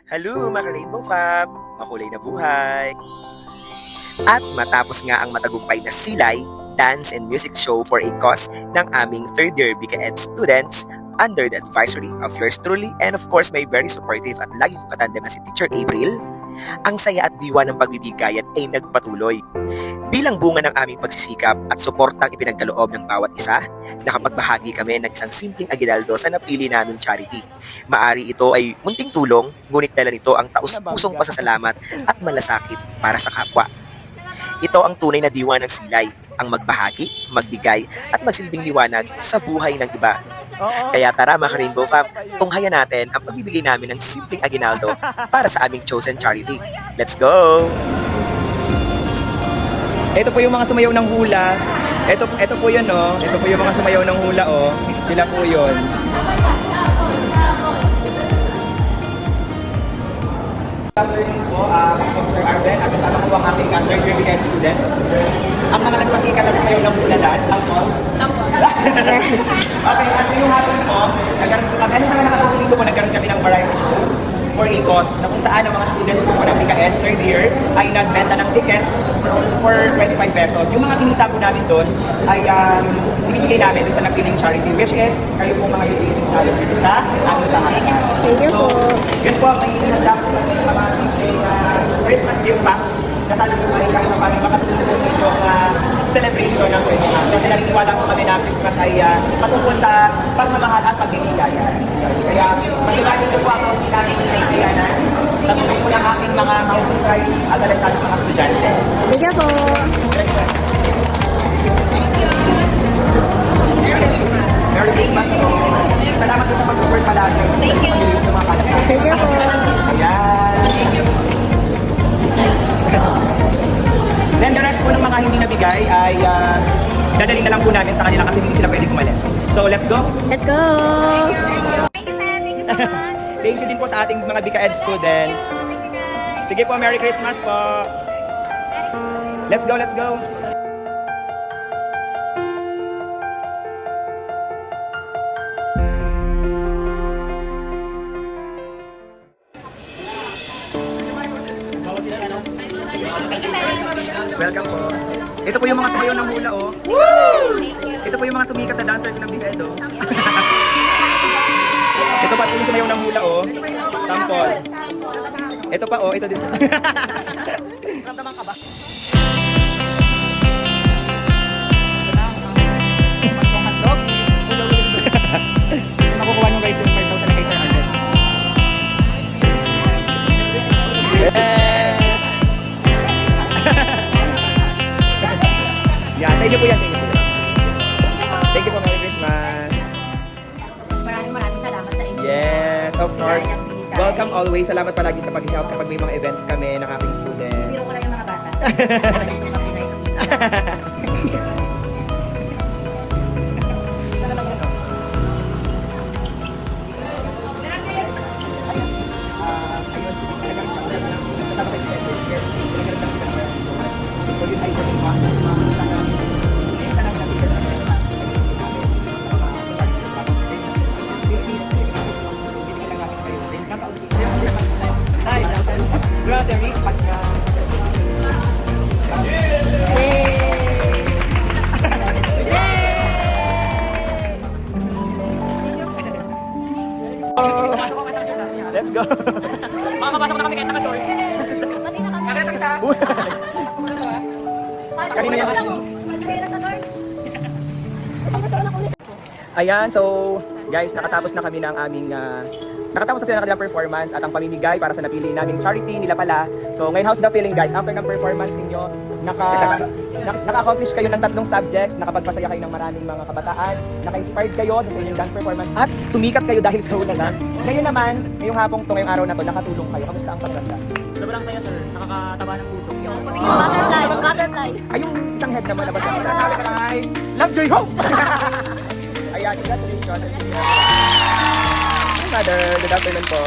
Hello mga Rainbow Fam! Makulay na buhay! At matapos nga ang matagumpay na silay, dance and music show for a cause ng aming third year BKED students under the advisory of yours truly and of course may very supportive at lagi kong katandem na si Teacher April, ang saya at diwa ng pagbibigayan ay nagpatuloy. Bilang bunga ng aming pagsisikap at suportang ipinagkaloob ng bawat isa, nakapagbahagi kami ng isang simpleng aginaldo sa napili naming charity. Maari ito ay munting tulong, ngunit dala nito ang taus-pusong pasasalamat at malasakit para sa kapwa. Ito ang tunay na diwa ng silay, ang magbahagi, magbigay at magsilbing liwanag sa buhay ng iba. Kaya tara mga Rainbow Fam, tunghayan natin ang pagbibigay namin ng simpleng aginaldo para sa aming chosen charity. Let's go! Ito po yung mga sumayaw ng hula. Ito po yun, oh. Ito po yung mga sumayaw ng hula, oh. Sila po yun. Good afternoon po, ako Sir Arden. At kasama ko ang ating third year BKED students. Ang mga nagpasikat at sumayaw ng hula dahil. Sample? Okay, at yung hapon po, nagkaroon kami ng variety show for a cause na kung saan ang mga students po ng BKED third year ay nagbenta ng tickets for 25 pesos. Yung mga kinita po namin doon ay ibibigay namin doon sa napiling charity, which is kayo po mga utilities natin dito sa aming bahay. Thank you So, po. yun po, may inihanda po kami ng mga simpleng Christmas gift packs na sana po ay kasi mapaging makatulong sa inyong celebration ng Christmas. Kasi naniniwala po kami na Christmas ay patungkol sa pagmamahal at pagbibigayan. Kaya, maligaya niyo po ako namin sa Indiana sa tuloy po ng aking mga mahusay at talentadong mga estudyante. Thank you po. Merry Christmas po. Salamat po sa pag-support palagi. Thank you. Sa mga kalahatan. Thank you po. Ayan. Then the rest po ng mga hindi nabigay ay dadalhin na lang po namin sa kanila kasi hindi sila pwede kumalis. So let's go! Let's go! Thank you din po sa ating mga BKED students. Sige po, Merry Christmas po! Let's go, let's go! Welcome po. Ito po yung mga sumayaw ng hula, oh. Ito po yung mga sumikat na dancer ko ng BKED, oh. Ito pa po yung sumayaw ng hula, oh. Sample. Ito pa, oh. Ito din. Ramdaman ka ba? Makukuha nyo guys yung 5,000 na kay Sir Arden. Yes! Yan, sa inyo po yan, sa inyo po yan. Thank you po, Merry Christmas. Maraming salamat sa inyo. Yes, of course. Welcome always. Salamat palagi sa pag-help kapag may mga events kami ng aking Biro students. ko lang yung mga bata. Sana lang yan, oh. Ayun, kasama tayo sa share. Pinagalit lang kita ng variety show. So yun ay pwedeng masa. Grocery, pagka... Let's go! Makakapasok na kami kahit naka-short. Kakita isa! Kanina yan. Ayan, so guys, nakatapos na kami ng aming nakatapos na sila ng kanilang performance at ang pamimigay para sa napili naming charity nila pala. So ngayon, how's the feeling guys? After ng performance ninyo, naka-accomplish kayo ng 3 subjects, nakapagpasaya kayo ng maraming mga kabataan, naka-inspired kayo sa inyong dance performance at sumikat kayo dahil sa hula dance. Ngayon naman, ngayong hapong to, ngayong araw na to, nakatulong kayo. Kamusta ang pagganda? Sobrang saya sir, nakakataba ng puso. Butterfly. Ay, yung isang head naman na ba? Sasabi ka lang ay, love, joy, hope! Ayan, congratulations. Mother, good afternoon po.